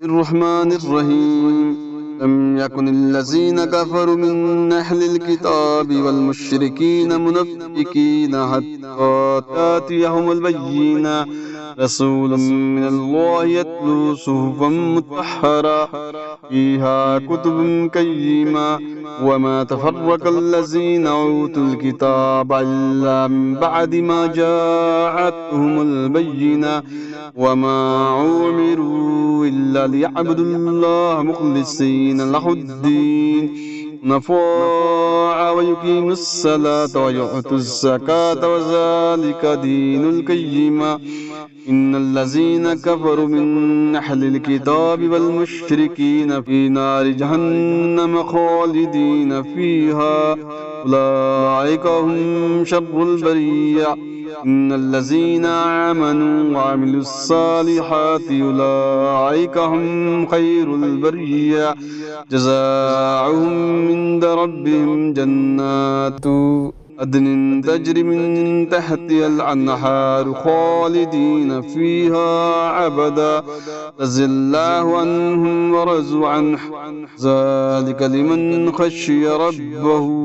الرحمن الرحيم لم يكن الذين كفروا من أهل الكتاب والمشركين منفكين حتى تأتيهم البينة رسول من الله يتلو صحفا مطهرة فيها كتب قيمة وما تفرق الذين أوتوا الكتاب إلا من بعد ما جاءتهم البينة وما أمروا إلا ليعبدوا الله مخلصين له الدين نفاع ويقيموا الصلاة ويؤتوا الزكاة وذلك دين القيمة إن الذين كفروا من أهل الكتاب والمشركين في نار جهنم خالدين فيها أولئك هم شر البرية إن الذين آمنوا وعملوا الصالحات أولئك هم خير البرية جزاؤهم عند ربهم جنات عدن تجري من تحتها الأنهار خالدين فيها أبدا رضي الله عنهم ورضوا عنه ذلك لمن خشي ربه